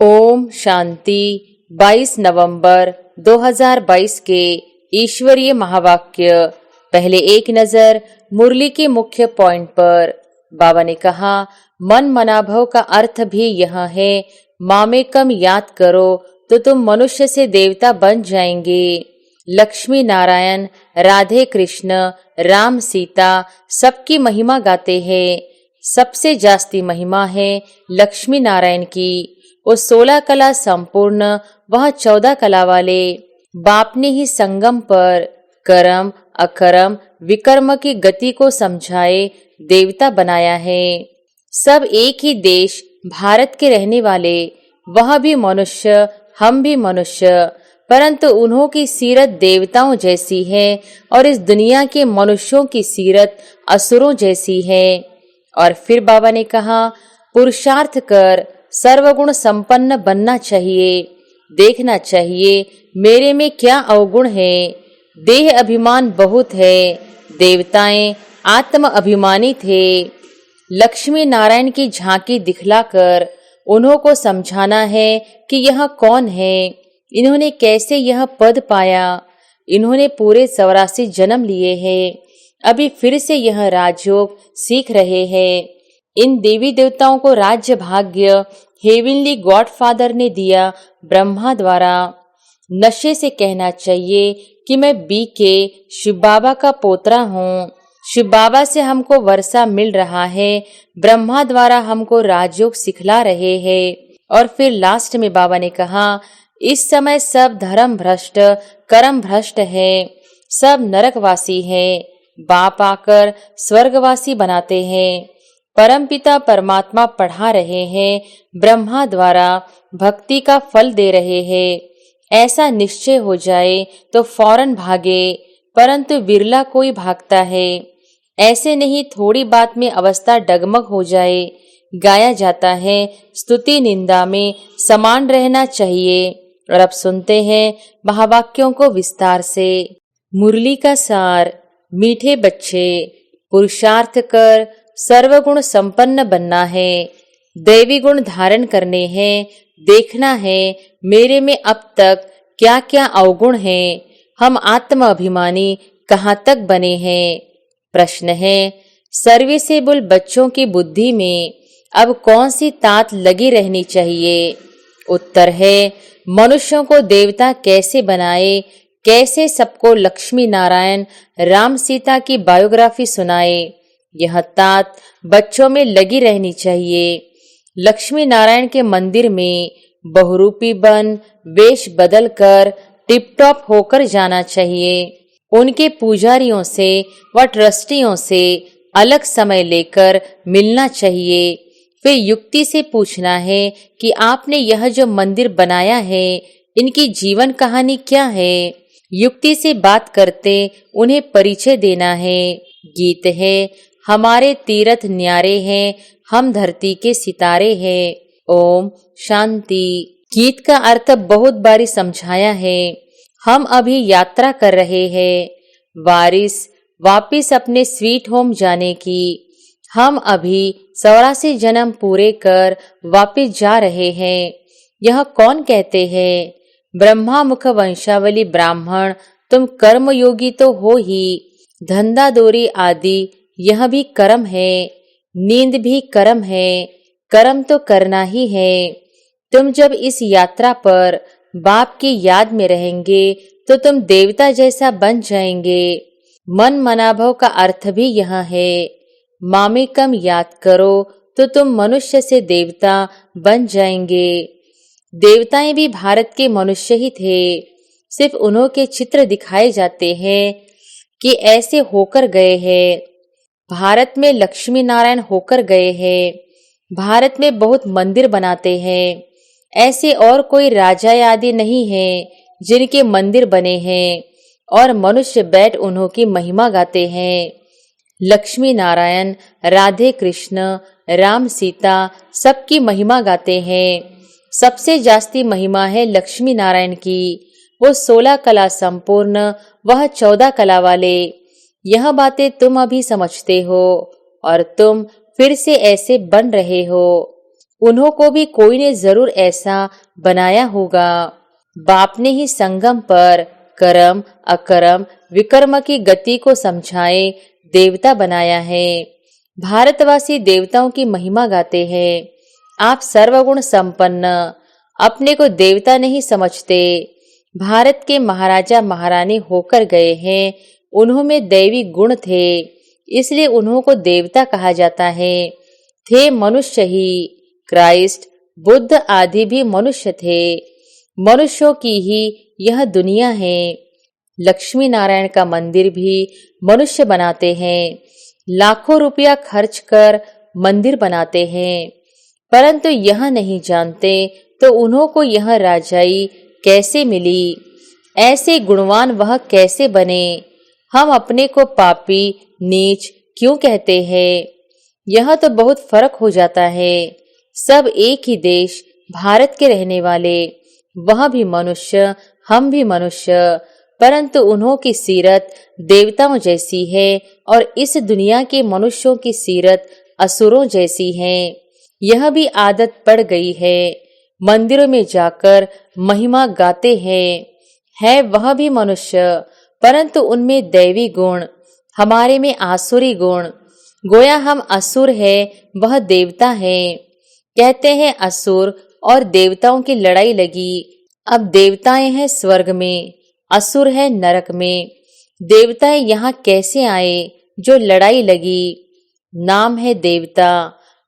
ओम शांति। 22 नवंबर 2022 के ईश्वरीय महावाक्य। पहले एक नजर मुरली के मुख्य पॉइंट पर। बाबा ने कहा, मन मनाभव का अर्थ भी यह है, मामेकम याद करो तो तुम मनुष्य से देवता बन जाएंगे। लक्ष्मी नारायण, राधे कृष्ण, राम सीता सबकी महिमा गाते हैं। सबसे जास्ती महिमा है लक्ष्मी नारायण की। वो 16 कला संपूर्ण, वह 14 कला वाले। बाप ने ही संगम पर कर्म अकर्म विकर्म की गति को समझाए देवता बनाया है। सब एक ही देश भारत के रहने वाले, वह भी मनुष्य, हम भी मनुष्य, परंतु उन्हों की सीरत देवताओं जैसी है और इस दुनिया के मनुष्यों की सीरत असुरों जैसी है। और फिर बाबा ने कहा, पुरुषार्थ कर सर्वगुण संपन्न बनना चाहिए। देखना चाहिए मेरे में क्या अवगुण है। देह अभिमान बहुत है, देवताएं आत्म अभिमानी थे। लक्ष्मी नारायण की झांकी दिखलाकर उन्हों को समझाना है कि यह कौन है, इन्होंने कैसे यह पद पाया। इन्होंने पूरे 84 जन्म लिए हैं, अभी फिर से यह राजयोग सीख रहे हैं। इन देवी देवताओं को राज्य भाग्य हेवनली गॉडफादर ने दिया ब्रह्मा द्वारा। नशे से कहना चाहिए कि मैं बीके शिव बाबा का पोतरा हूँ। शिव बाबा से हमको वर्षा मिल रहा है, ब्रह्मा द्वारा हमको राजयोग सिखला रहे हैं। और फिर लास्ट में बाबा ने कहा, इस समय सब धर्म भ्रष्ट कर्म भ्रष्ट है, सब नरकवासी है। बाप आकर स्वर्गवासी बनाते हैं। परमपिता परमात्मा पढ़ा रहे हैं, ब्रह्मा द्वारा भक्ति का फल दे रहे हैं। ऐसा निश्चय हो जाए तो फौरन भागे, परंतु विरला कोई भागता है। ऐसे नहीं थोड़ी बात में अवस्था डगमग हो जाए। गाया जाता है, स्तुति निंदा में समान रहना चाहिए। और अब सुनते हैं महावाक्यों को विस्तार से। मुरली का सार। मीठे बच्चे, पुरुषार्थ कर सर्वगुण संपन्न बनना है, दैवी गुण धारण करने हैं। देखना है मेरे में अब तक क्या क्या अवगुण हैं, हम आत्म अभिमानी कहाँ तक बने हैं। प्रश्न है, सर्विसेबल बच्चों की बुद्धि में अब कौन सी तात लगी रहनी चाहिए। उत्तर है, मनुष्यों को देवता कैसे बनाए, कैसे सबको लक्ष्मी नारायण राम सीता की बायोग्राफी सुनाए, यह तात बच्चों में लगी रहनी चाहिए। लक्ष्मी नारायण के मंदिर में बहुरूपी बन वेश बदल कर टिप टॉप होकर जाना चाहिए। उनके पुजारियों से व ट्रस्टियों से अलग समय लेकर मिलना चाहिए। फिर युक्ति से पूछना है कि आपने यह जो मंदिर बनाया है, इनकी जीवन कहानी क्या है। युक्ति से बात करते उन्हें परिचय देना है। गीत है, हमारे तीर्थ न्यारे हैं, हम धरती के सितारे हैं। ओम शांति। गीत का अर्थ बहुत बारी समझाया है। हम अभी यात्रा कर रहे हैं, वापिस अपने स्वीट होम जाने की। हम अभी 84 जन्म पूरे कर वापिस जा रहे हैं। यह कौन कहते हैं? ब्रह्मा मुख वंशावली ब्राह्मण, तुम कर्मयोगी तो हो ही। धंधा दोरी आदि यह भी कर्म है, नींद भी कर्म है, कर्म तो करना ही है। तुम जब इस यात्रा पर बाप की याद में रहेंगे तो तुम देवता जैसा बन जाएंगे। मन मनाभव का अर्थ भी यह है, मामेकम याद करो तो तुम मनुष्य से देवता बन जाएंगे। देवताएं भी भारत के मनुष्य ही थे, सिर्फ उन्हों के चित्र दिखाए जाते हैं कि ऐसे होकर गए हैं। भारत में लक्ष्मी नारायण होकर गए हैं। भारत में बहुत मंदिर बनाते हैं। ऐसे और कोई राजा आदि नहीं है जिनके मंदिर बने हैं और मनुष्य बैठ उन्हों की महिमा गाते हैं। लक्ष्मी नारायण, राधे कृष्ण, राम सीता सबकी महिमा गाते हैं। सबसे जास्ती महिमा है लक्ष्मी नारायण की। वो 16 कला संपूर्ण, वह 14 कला वाले। यह बातें तुम अभी समझते हो और तुम फिर से ऐसे बन रहे हो। उन्हों को भी कोई ने जरूर ऐसा बनाया होगा। बाप ने ही संगम पर कर्म अकर्म विकर्म की गति को समझाए देवता बनाया है। भारतवासी देवताओं की महिमा गाते हैं। आप सर्वगुण संपन्न अपने को देवता नहीं समझते। भारत के महाराजा महारानी होकर गए हैं, उन्हों में दैवी गुण थे, इसलिए उन्हों को देवता कहा जाता है। थे मनुष्य ही, क्राइस्ट बुद्ध आदि भी मनुष्य थे। मनुष्यों की ही यह दुनिया है। लक्ष्मी नारायण का मंदिर भी मनुष्य बनाते हैं। लाखों रुपया खर्च कर मंदिर बनाते हैं, परंतु यह नहीं जानते तो उन्हों को यह राजाई कैसे मिली, ऐसे गुणवान वह कैसे बने। हम अपने को पापी नीच क्यों कहते हैं? यह तो बहुत फर्क हो जाता है। सब एक ही देश भारत के रहने वाले, वह भी मनुष्य हम भी मनुष्य, परंतु उन्हों की सीरत देवताओं जैसी है और इस दुनिया के मनुष्यों की सीरत असुरों जैसी है। यह भी आदत पड़ गई है। मंदिरों में जाकर महिमा गाते हैं। है वह भी मनुष्य, परंतु उनमें दैवी गुण, हमारे में आसुरी गुण। गोया हम असुर है, वह देवता है। कहते हैं असुर और देवताओं की लड़ाई लगी। अब देवताएं हैं स्वर्ग में, असुर है नरक में। देवताएं यहाँ कैसे आए जो लड़ाई लगी? नाम है देवता,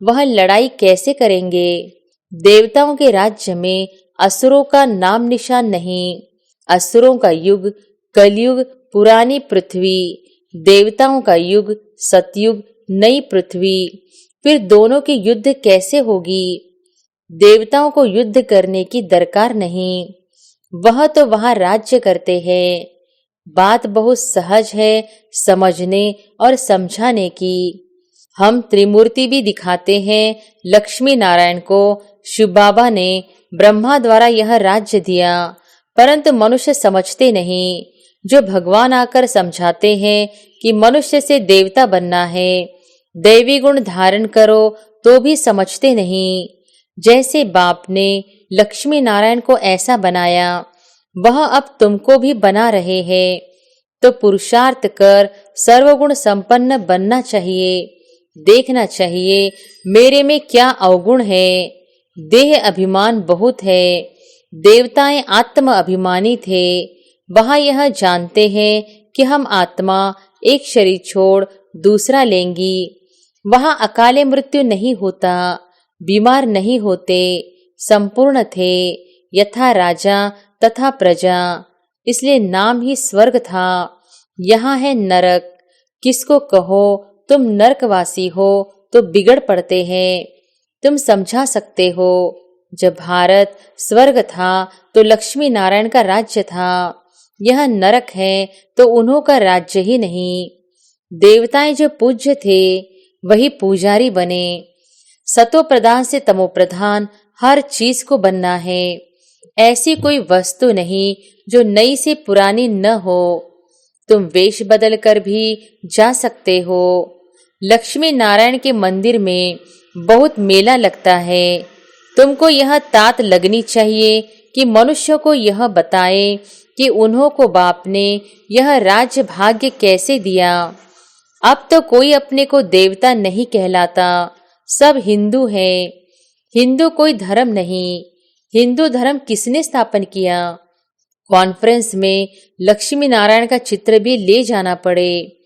वह लड़ाई कैसे करेंगे? देवताओं के राज्य में असुरों का नाम निशान नहीं। असुरों का युग कलयुग, पुरानी पृथ्वी। देवताओं का युग सतयुग, नई पृथ्वी। फिर दोनों की युद्ध कैसे होगी? देवताओं को युद्ध करने की दरकार नहीं, वह तो वहां राज्य करते हैं। बात बहुत सहज है समझने और समझाने की। हम त्रिमूर्ति भी दिखाते हैं लक्ष्मी नारायण को। शिव बाबा ने ब्रह्मा द्वारा यह राज्य दिया, परंतु मनुष्य समझते नहीं। जो भगवान आकर समझाते हैं कि मनुष्य से देवता बनना है, दैवी गुण धारण करो, तो भी समझते नहीं। जैसे बाप ने लक्ष्मी नारायण को ऐसा बनाया, वह अब तुमको भी बना रहे हैं, तो पुरुषार्थ कर सर्वगुण संपन्न बनना चाहिए। देखना चाहिए मेरे में क्या अवगुण है। देह अभिमान बहुत है। देवताएं आत्म अभिमानी थे। वहां यह जानते हैं कि हम आत्मा एक शरीर छोड़ दूसरा लेंगी। वहां अकाले मृत्यु नहीं होता, बीमार नहीं होते, संपूर्ण थे, यथा राजा तथा प्रजा। इसलिए नाम ही स्वर्ग था। यहाँ है नरक। किसको कहो तुम नरकवासी हो तो बिगड़ पड़ते हैं। तुम समझा सकते हो, जब भारत स्वर्ग था तो लक्ष्मी नारायण का राज्य था। यह नरक है तो उन्हों का राज्य ही नहीं। देवताएं जो पूज्य थे वही पुजारी बने। सतो प्रधान से तमो प्रधान हर चीज को बनना है। ऐसी कोई वस्तु नहीं जो नई से पुरानी न हो। तुम वेश बदल कर भी जा सकते हो। लक्ष्मी नारायण के मंदिर में बहुत मेला लगता है। तुमको यह तात लगनी चाहिए कि मनुष्य को यह बताए कि उन्हों को बाप ने यह राज्य भाग्य कैसे दिया। अब तो कोई अपने को देवता नहीं कहलाता, सब हिंदू हैं। हिंदू कोई धर्म नहीं। हिंदू धर्म किसने स्थापन किया? कॉन्फ्रेंस में लक्ष्मी नारायण का चित्र भी ले जाना पड़े।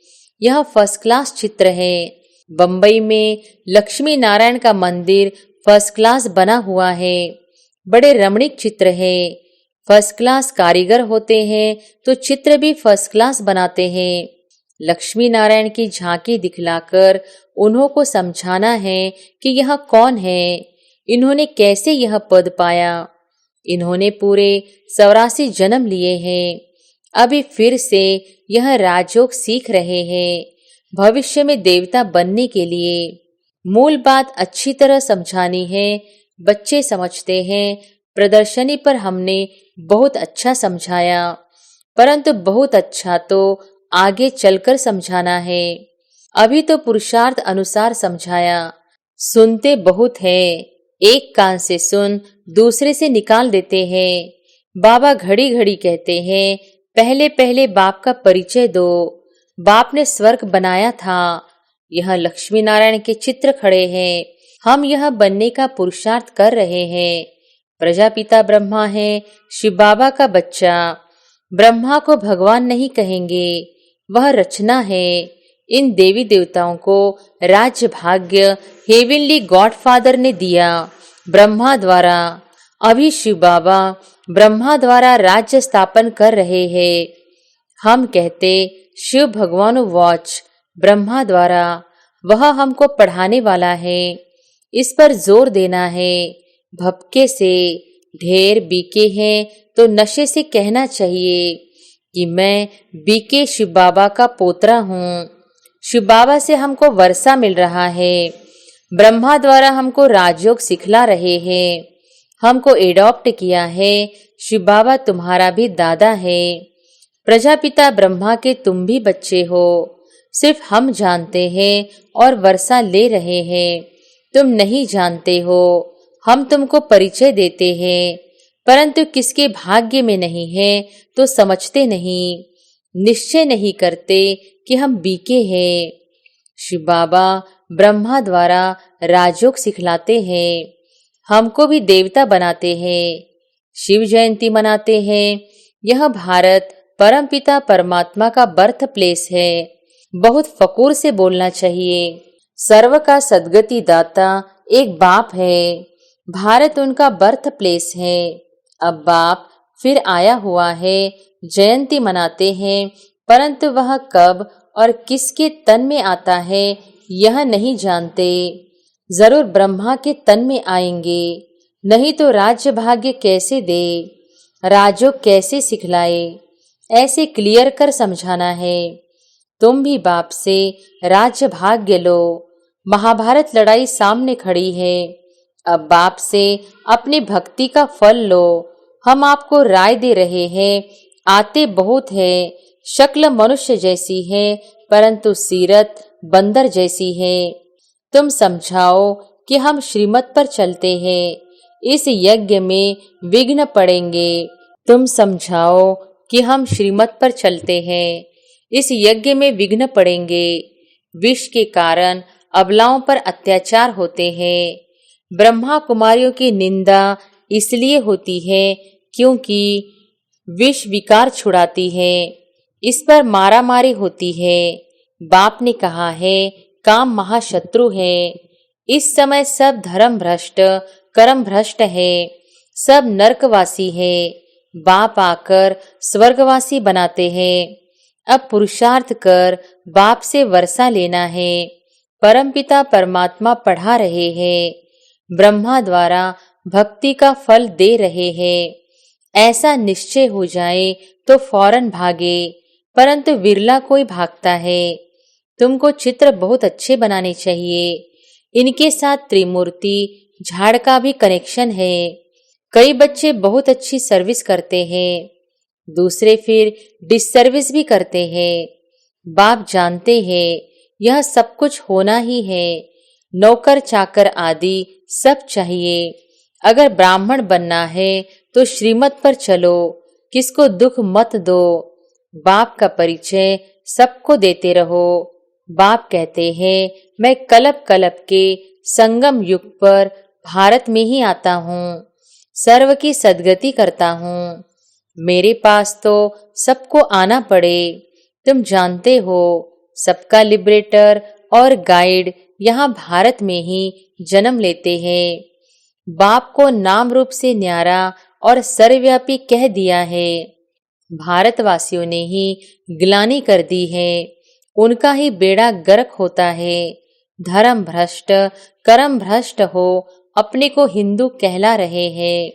यह फर्स्ट क्लास चित्र है। बंबई में लक्ष्मी नारायण का मंदिर फर्स्ट क्लास बना हुआ है। बड़े रमणीक चित्र है। फर्स्ट क्लास कारीगर होते हैं तो चित्र भी फर्स्ट क्लास बनाते हैं। लक्ष्मी नारायण की झांकी दिखलाकर उन्हों को समझाना है कि यह कौन है, इन्होंने कैसे यह पद पाया। इन्होंने पूरे 84 जन्म लिए हैं। अभी फिर से यह राजयोग सीख रहे हैं भविष्य में देवता बनने के लिए। मूल बात अच्छी तरह समझानी है। बच्चे समझते हैं। प्रदर्शनी पर हमने बहुत अच्छा समझाया, परंतु बहुत अच्छा तो आगे चलकर समझाना है। अभी तो पुरुषार्थ अनुसार समझाया। सुनते बहुत है, एक कान से सुन दूसरे से निकाल देते हैं। बाबा घड़ी घड़ी कहते हैं, पहले पहले बाप का परिचय दो। बाप ने स्वर्ग बनाया था। यह लक्ष्मी नारायण के चित्र खड़े हैं। हम यह बनने का पुरुषार्थ कर रहे हैं। प्रजापिता ब्रह्मा है, शिव बाबा का बच्चा। ब्रह्मा को भगवान नहीं कहेंगे, वह रचना है। इन देवी देवताओं को राज्य भाग्य हेवनली गॉडफादर ने दिया ब्रह्मा द्वारा। अभी शिव बाबा ब्रह्मा द्वारा राज्य स्थापन कर रहे हैं। हम कहते शिव भगवान वॉच ब्रह्मा द्वारा, वह हमको पढ़ाने वाला है। इस पर जोर देना है। भपके से ढेर बीके हैं तो नशे से कहना चाहिए कि मैं बीके शिव बाबा का पोतरा हूँ। शिव बाबा से हमको वर्षा मिल रहा है। ब्रह्मा द्वारा हमको राजयोग सिखला रहे हैं। हमको एडॉप्ट किया है। शिव बाबा तुम्हारा भी दादा है। प्रजापिता ब्रह्मा के तुम भी बच्चे हो। सिर्फ हम जानते हैं और वर्षा ले रहे हैं। तुम नहीं जानते हो। हम तुमको परिचय देते हैं, परंतु किसके भाग्य में नहीं है तो समझते नहीं, निश्चय नहीं करते कि हम बीके हैं। शिव बाबा ब्रह्मा द्वारा राजयोग सिखलाते हैं। हमको भी देवता बनाते हैं। शिव जयंती मनाते हैं। यह भारत परमपिता परमात्मा का बर्थ प्लेस है। बहुत फकूर से बोलना चाहिए। सर्व का सद्गति दाता एक बाप है। भारत उनका बर्थ प्लेस है। अब बाप फिर आया हुआ है। जयंती मनाते हैं, परंतु वह कब और किसके तन में आता है यह नहीं जानते। जरूर ब्रह्मा के तन में आएंगे, नहीं तो राज्य भाग्य कैसे दे, राजयोग कैसे सिखलाए। ऐसे क्लियर कर समझाना है। तुम भी बाप से राज्य भाग्य लो। महाभारत लड़ाई सामने खड़ी है। अब बाप से अपनी भक्ति का फल लो। हम आपको राय दे रहे हैं। आते बहुत है। शक्ल मनुष्य जैसी है, परंतु सीरत बंदर जैसी है। तुम समझाओ कि हम श्रीमत पर चलते हैं। इस यज्ञ में विघ्न पड़ेंगे। तुम समझाओ कि हम श्रीमत पर चलते हैं। इस यज्ञ में विघ्न पड़ेंगे। विष के कारण अबलाओं पर अत्याचार होते हैं। ब्रह्मा कुमारियों की निंदा इसलिए होती है क्योंकि विष विकार छुड़ाती है। इस पर मारामारी होती है। बाप ने कहा है काम महाशत्रु है। इस समय सब धर्म भ्रष्ट कर्म भ्रष्ट है। सब नरकवासी है। बाप आकर स्वर्गवासी बनाते हैं। अब पुरुषार्थ कर बाप से वर्षा लेना है। परमपिता परमात्मा पढ़ा रहे हैं। ब्रह्मा द्वारा भक्ति का फल दे रहे हैं। ऐसा निश्चय हो जाए तो फौरन भागे, परंतु विरला कोई भागता है। तुमको चित्र बहुत अच्छे बनाने चाहिए। इनके साथ त्रिमूर्ति झाड़ का भी कनेक्शन है। कई बच्चे बहुत अच्छी सर्विस करते हैं, दूसरे फिर डिससर्विस भी करते हैं। बाप जानते हैं यह सब कुछ होना ही है। नौकर चाकर आदि सब चाहिए। अगर ब्राह्मण बनना है तो श्रीमत पर चलो, किसको दुख मत दो। बाप का परिचय सबको देते रहो। बाप कहते हैं मैं कलप कलप के संगम युग पर भारत में ही आता हूँ। सर्व की सद्गति करता हूँ। मेरे पास तो सबको आना पड़े। तुम जानते हो सबका लिबरेटर और गाइड यहाँ भारत में ही जन्म लेते हैं। बाप को नाम रूप से न्यारा और सर्वव्यापी कह दिया है। भारतवासियों ने ही ग्लानि कर दी है। उनका ही बेड़ा गर्क होता है। धर्म भ्रष्ट कर्म भ्रष्ट हो अपने को हिंदू कहला रहे हैं।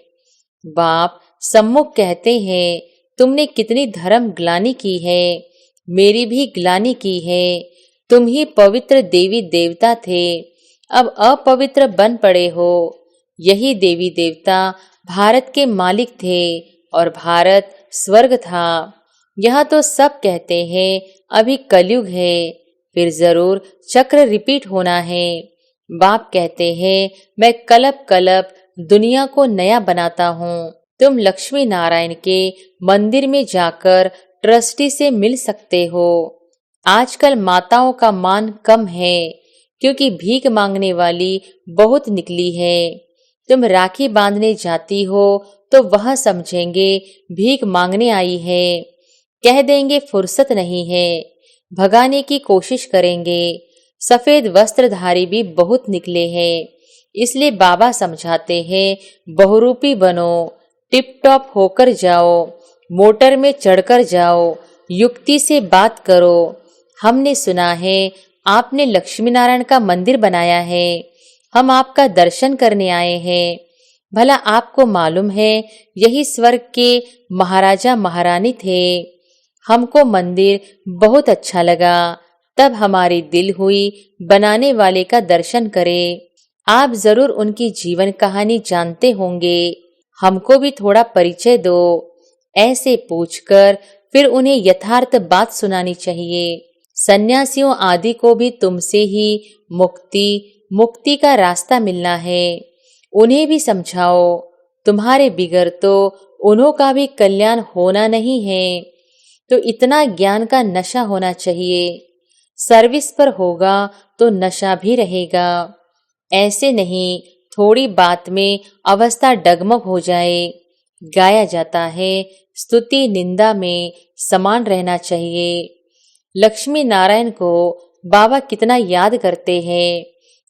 बाप सम्मुख कहते हैं तुमने कितनी धर्म ग्लानि की है। मेरी भी ग्लानि की है। तुम ही पवित्र देवी देवता थे, अब अपवित्र बन पड़े हो। यही देवी देवता भारत के मालिक थे और भारत स्वर्ग था। यह तो सब कहते हैं अभी कलयुग है, फिर जरूर चक्र रिपीट होना है। बाप कहते हैं, मैं कलप कलप दुनिया को नया बनाता हूँ। तुम लक्ष्मी नारायण के मंदिर में जाकर ट्रस्टी से मिल सकते हो। आजकल माताओं का मान कम है क्योंकि भीख मांगने वाली बहुत निकली है। तुम राखी बांधने जाती हो तो वह समझेंगे भीख मांगने आई है, कह देंगे फुर्सत नहीं है, भगाने की कोशिश करेंगे। सफेद वस्त्रधारी भी बहुत निकले हैं, इसलिए बाबा समझाते हैं बहुरूपी बनो, टिप टॉप होकर जाओ, मोटर में चढ़कर जाओ, युक्ति से बात करो। हमने सुना है आपने लक्ष्मी नारायण का मंदिर बनाया है, हम आपका दर्शन करने आए हैं। भला आपको मालूम है यही स्वर्ग के महाराजा महारानी थे। हमको मंदिर बहुत अच्छा लगा, तब हमारी दिल हुई बनाने वाले का दर्शन करें। आप जरूर उनकी जीवन कहानी जानते होंगे, हमको भी थोड़ा परिचय दो। ऐसे पूछकर फिर उन्हें यथार्थ बात सुनानी चाहिए। सन्यासियों आदि को भी तुमसे ही मुक्ति का रास्ता मिलना है। उन्हें भी समझाओ, तुम्हारे बिगर तो उन्हों का भी कल्याण होना नहीं है। तो इतना ज्ञान का नशा होना चाहिए। सर्विस पर होगा तो नशा भी रहेगा। ऐसे नहीं थोड़ी बात में अवस्था डगमग हो जाए। गाया जाता है स्तुति निंदा में समान रहना चाहिए। लक्ष्मी नारायण को बाबा कितना याद करते हैं,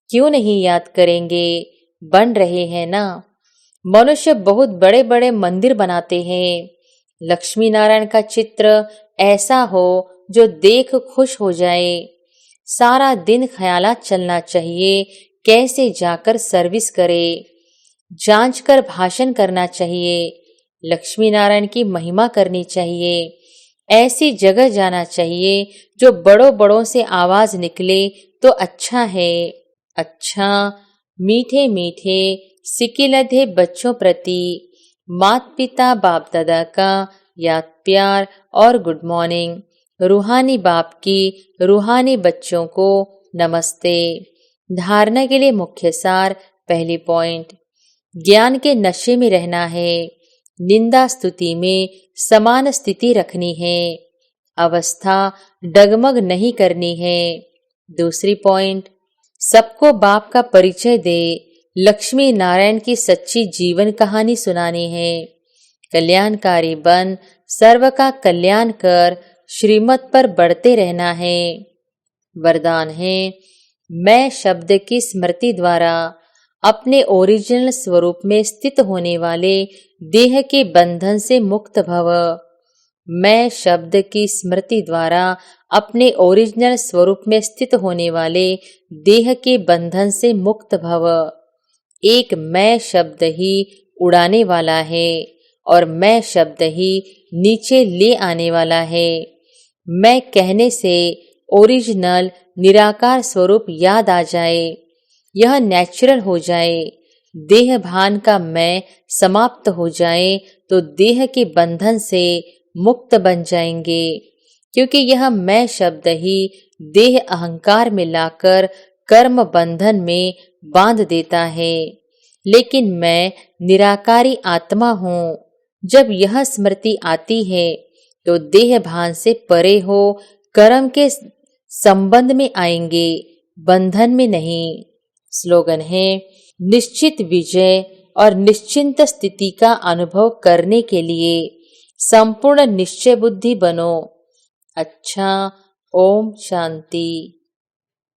क्यों नहीं याद करेंगे, बन रहे हैं ना। मनुष्य बहुत बड़े बड़े मंदिर बनाते हैं। लक्ष्मी नारायण का चित्र ऐसा हो जो देख खुश हो जाए। सारा दिन ख्यालात चलना चाहिए कैसे जाकर सर्विस करे, जांच कर भाषण करना चाहिए, लक्ष्मी नारायण की महिमा करनी चाहिए। ऐसी जगह जाना चाहिए जो बड़ों बड़ों से आवाज निकले तो अच्छा है। अच्छा मीठे मीठे सिकिलधे बच्चों प्रति माता पिता बाप दादा का याद प्यार और गुड मॉर्निंग। रूहानी बाप की रूहानी बच्चों को नमस्ते। धारणा के लिए मुख्य सार, पहली पॉइंट, ज्ञान के नशे में रहना है, निंदा स्तुति में समान स्थिति रखनी है, अवस्था डगमग नहीं करनी है। दूसरी पॉइंट, सबको बाप का परिचय दे, लक्ष्मी नारायण की सच्ची जीवन कहानी सुनानी है। कल्याणकारी बन सर्व का कल्याण कर श्रीमत पर बढ़ते रहना है। वरदान है, मैं शब्द की स्मृति द्वारा अपने ओरिजिनल स्वरूप में स्थित होने वाले देह के बंधन से मुक्त भव। मैं शब्द की स्मृति द्वारा अपने ओरिजिनल स्वरूप में स्थित होने वाले देह के बंधन से मुक्त भव। एक मैं शब्द ही उड़ाने वाला है और मैं शब्द ही नीचे ले आने वाला है। मैं कहने से ओरिजिनल निराकार स्वरूप याद आ जाए, यह नेचुरल हो जाए, देह भान का मैं समाप्त हो जाए तो देह के बंधन से मुक्त बन जाएंगे, क्योंकि यह मैं शब्द ही देह अहंकार में लाकर कर्म बंधन में बांध देता है। लेकिन मैं निराकारी आत्मा हूँ। जब यह स्मृति आती है तो देह भान से परे हो कर्म के संबंध में आएंगे, बंधन में नहीं। स्लोगन है, निश्चित विजय और निश्चिंत स्थिति का अनुभव करने के लिए संपूर्ण निश्चय बुद्धि बनो। अच्छा, ओम शांति।